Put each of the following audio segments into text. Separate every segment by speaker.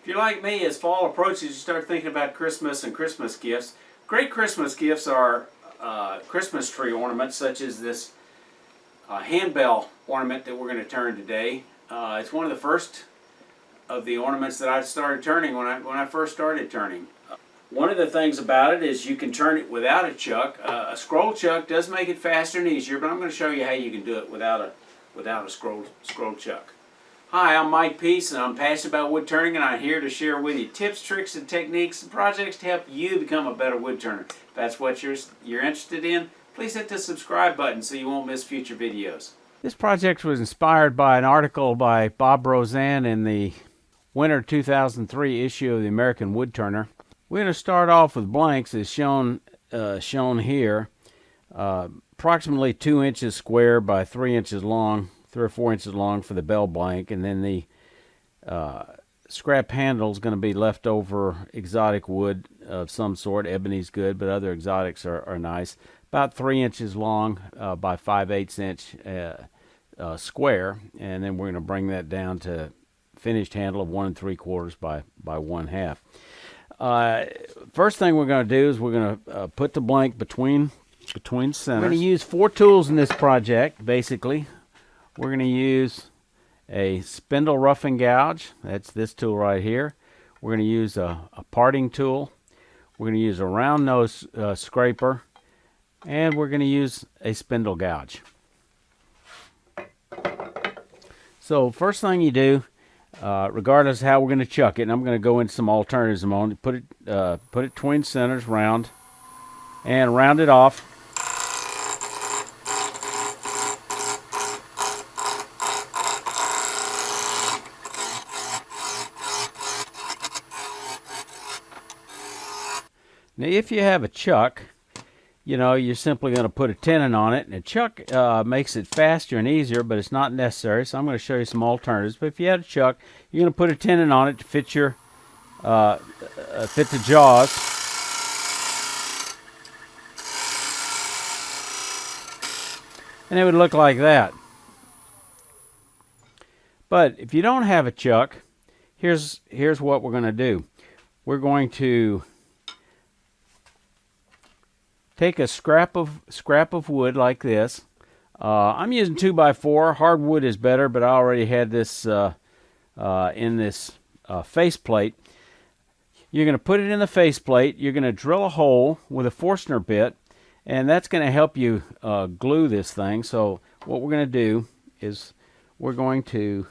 Speaker 1: If you're like me, as fall approaches, you start thinking about Christmas and Christmas gifts. Great Christmas gifts are Christmas tree ornaments, such as this handbell ornament that we're going to turn today. It's one of the first of the ornaments that I started turning when I first started turning. One of the things about it is you can turn it without a chuck. A scroll chuck does make it faster and easier, but I'm going to show you how you can do it without a scroll chuck. Hi, I'm Mike Peace, and I'm passionate about wood turning, and I'm here to share with you tips, tricks, and techniques and projects to help you become a better wood turner. If that's what you're interested in, please hit the subscribe button so you won't miss future videos.
Speaker 2: This project was inspired by an article by Bob Roseanne in the winter 2003 issue of the American Woodturner. We're going to start off with blanks as shown here, approximately 2 inches square by 3 inches long, 3 or 4 inches long for the bell blank, and then the scrap handle is going to be leftover exotic wood of some sort. Ebony's good, but other exotics are nice. About 3 inches long by 5/8 inch square, and then we're going to bring that down to finished handle of 1 3/4 by 1/2. First thing we're going to do is we're going to put the blank between centers. We're going to use 4 tools in this project, basically. We're going to use a spindle roughing gouge. That's this tool right here. We're going to use a parting tool. We're going to use a round nose scraper. And we're going to use a spindle gouge. So first thing you do, regardless of how we're going to chuck it, and I'm going to go into some alternatives in a moment, put it between centers, round, and round it off. Now if you have a chuck, you know, you're simply going to put a tenon on it, and a chuck makes it faster and easier, but it's not necessary, so I'm going to show you some alternatives. But if you had a chuck, you're going to put a tenon on it to fit your fit the jaws. And it would look like that. But if you don't have a chuck, here's what we're going to do. We're going to take a scrap of wood like this. I'm using 2x4. Hardwood is better, but I already had this in this faceplate. You're going to put it in the faceplate. You're going to drill a hole with a forstner bit, and that's going to help you glue this thing. So what we're going to do is we're going to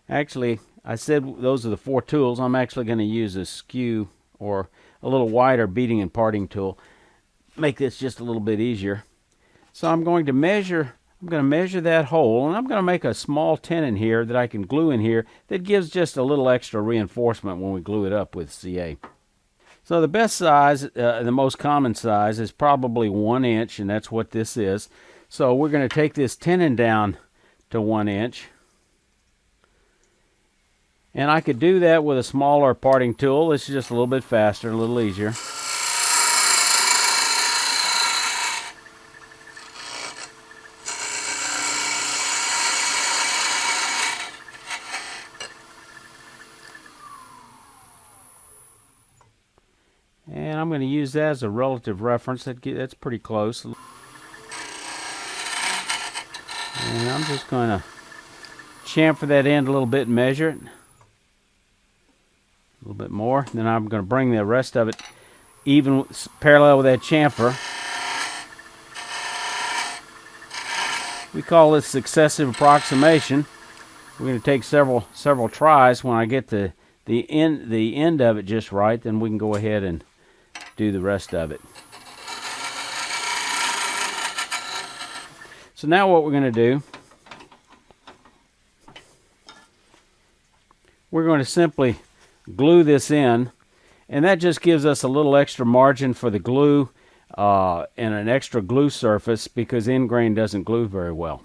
Speaker 2: actually, I said those are the 4 tools. I'm actually going to use a skew or a little wider beating and parting tool. Make this just a little bit easier. So I'm going to measure that hole, and I'm going to make a small tenon here that I can glue in here that gives just a little extra reinforcement when we glue it up with CA. So the best size, the most common size, is probably 1 inch, and that's what this is. So we're going to take this tenon down to 1 inch. And I could do that with a smaller parting tool. It's just a little bit faster, a little easier. And I'm going to use that as a relative reference. That's pretty close. And I'm just going to chamfer that end a little bit and measure it. A little bit more. Then I'm going to bring the rest of it even parallel with that chamfer. We call this successive approximation. We're going to take several tries. When I get the end of it just right, then we can go ahead and do the rest of it. So now what we're going to do, we're going to simply glue this in, and that just gives us a little extra margin for the glue and an extra glue surface, because end grain doesn't glue very well.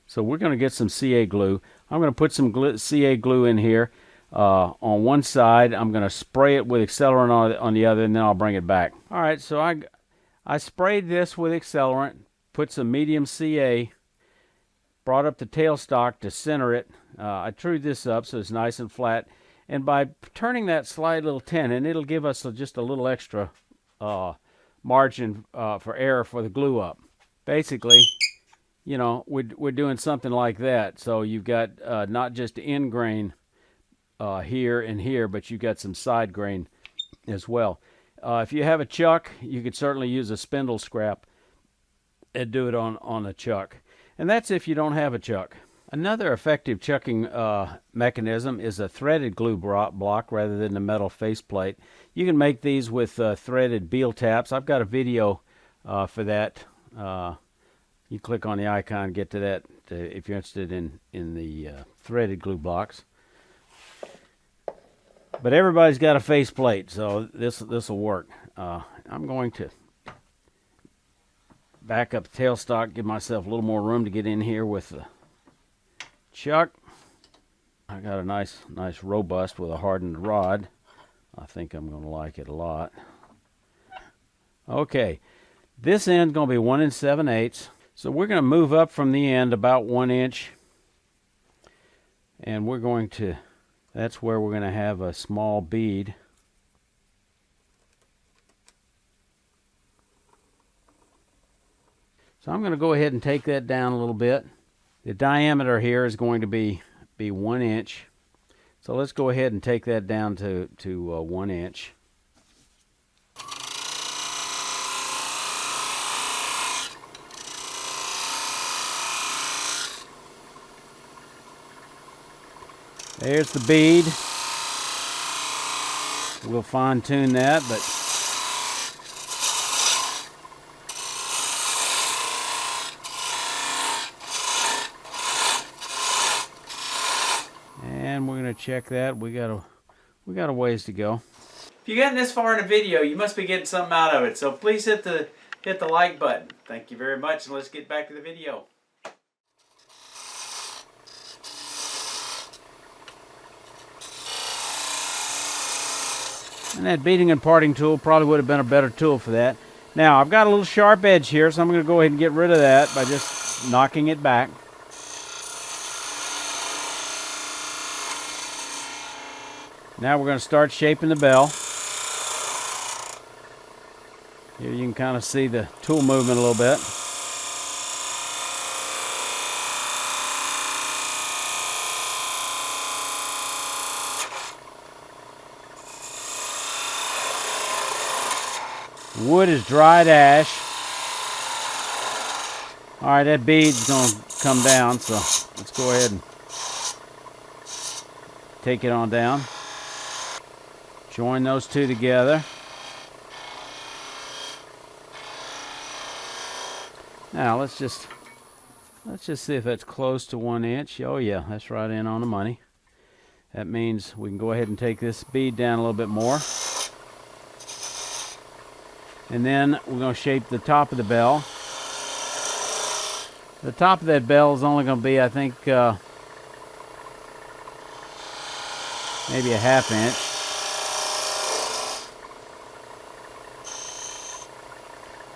Speaker 2: So we're going to get some CA glue. I'm going to put some CA glue in here. On one side, I'm going to spray it with accelerant on the other, and then I'll bring it back. All right, so I sprayed this with accelerant, put some medium CA, brought up the tailstock to center it. I trued this up so it's nice and flat, And by turning that slight little tenon, it'll give us just a little extra margin for error for the glue up. Basically, you know, we're doing something like that. So you've got not just end grain here and here, but you've got some side grain as well. If you have a chuck, you could certainly use a spindle scrap and do it on a chuck. And that's if you don't have a chuck. Another effective chucking mechanism is a threaded glue block rather than the metal faceplate. You can make these with threaded Beal taps. I've got a video for that. You click on the icon and get to that if you're interested in the threaded glue blocks. But everybody's got a faceplate, so this will work. I'm going to back up the tailstock, give myself a little more room to get in here with the chuck. I got a nice robust with a hardened rod. I think I'm going to like it a lot. Okay, this end's going to be 1 7/8. So we're going to move up from the end about 1 inch, and we're going to, that's where we're going to have a small bead. So I'm going to go ahead and take that down a little bit. The diameter here is going to be 1 inch. So let's go ahead and take that down to 1 inch. There's the bead. We'll fine tune that, but and we're gonna check that. We got a ways to go.
Speaker 1: If you've gotten this far in the video, you must be getting something out of it. So please hit the like button. Thank you very much, and let's get back to the video.
Speaker 2: And that beading and parting tool probably would have been a better tool for that. Now, I've got a little sharp edge here, so I'm going to go ahead and get rid of that by just knocking it back. Now we're going to start shaping the bell. Here you can kind of see the tool movement a little bit. Wood is dried ash. All right, that bead's going to come down, so let's go ahead and take it on down. Join those two together. Now let's just see if that's close to 1 inch. Oh yeah, that's right in on the money. That means we can go ahead and take this bead down a little bit more. And then we're going to shape the top of the bell. The top of that bell is only going to be, I think, maybe a ½ inch.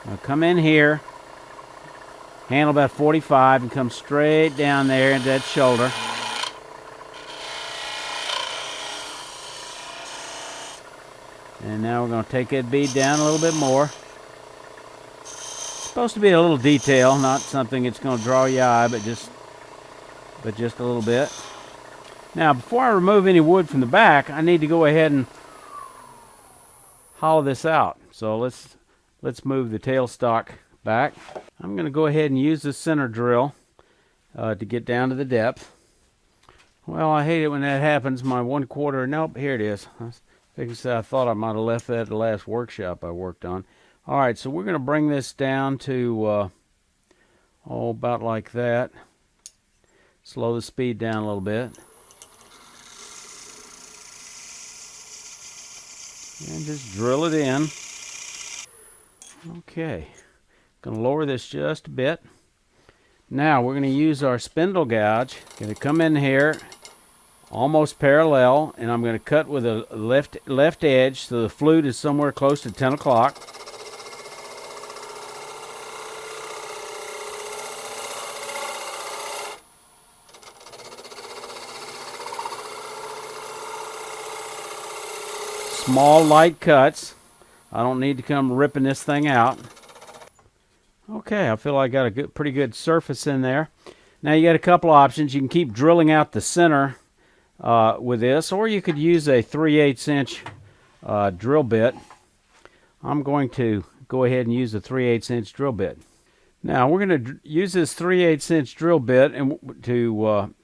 Speaker 2: Now come in here, handle about 45, and come straight down there into that shoulder. And now we're going to take that bead down a little bit more. It's supposed to be a little detail, not something that's going to draw your eye, but just a little bit. Now, before I remove any wood from the back, I need to go ahead and hollow this out. So let's move the tailstock back. I'm going to go ahead and use the center drill to get down to the depth. Well, I hate it when that happens. My 1/4, nope, here it is. I thought I might have left that at the last workshop I worked on. All right, so we're going to bring this down to about like that. Slow the speed down a little bit. And just drill it in. Okay, going to lower this just a bit. Now we're going to use our spindle gouge. Going to come in here almost parallel, and I'm going to cut with a left edge so the flute is somewhere close to 10 o'clock. small, light cuts. I don't need to come ripping this thing out. Okay, I feel like I got a pretty good surface in there. Now you got a couple options. You can keep drilling out the center with this, or you could use a 3/8 inch drill bit. I'm going to go ahead and use a 3/8 inch drill bit. Now we're going to use this 3/8 inch drill bit and to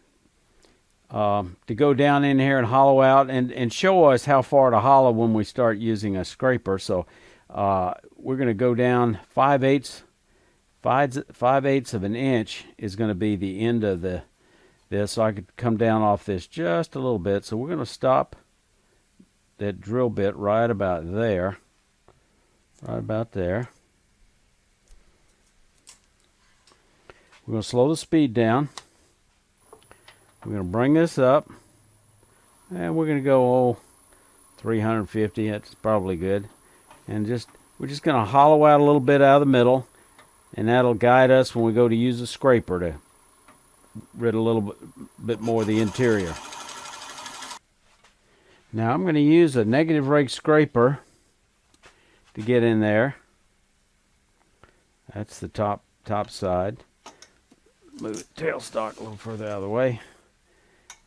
Speaker 2: go down in here and hollow out and show us how far to hollow when we start using a scraper. So we're going to go down 5/8 of an inch is going to be the end of this. So I could come down off this just a little bit. So we're going to stop that drill bit right about there. Right about there. We're going to slow the speed down. We're going to bring this up. And we're going to go 350. That's probably good. And we're just going to hollow out a little bit out of the middle. And that'll guide us when we go to use a scraper to rid a little bit more of the interior. Now I'm going to use a negative rake scraper to get in there. That's the top side. Move the tailstock a little further out of the way.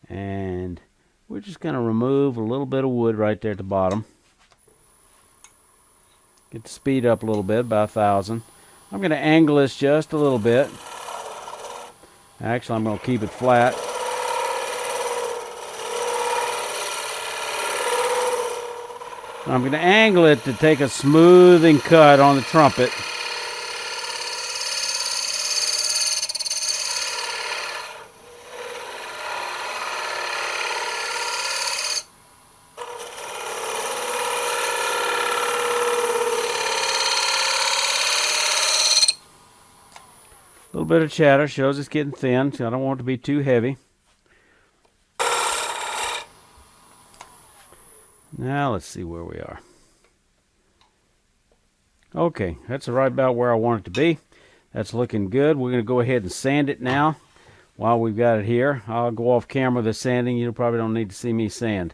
Speaker 2: And we're just going to remove a little bit of wood right there at the bottom. Get the speed up a little bit, about 1,000. I'm going to angle this just a little bit. Actually, I'm going to keep it flat. I'm going to angle it to take a smoothing cut on the trumpet. A little bit of chatter shows it's getting thin, so I don't want it to be too heavy. Now let's see where we are. Okay, that's right about where I want it to be. That's looking good. We're going to go ahead and sand it now while we've got it here. I'll go off camera with the sanding. You probably don't need to see me sand.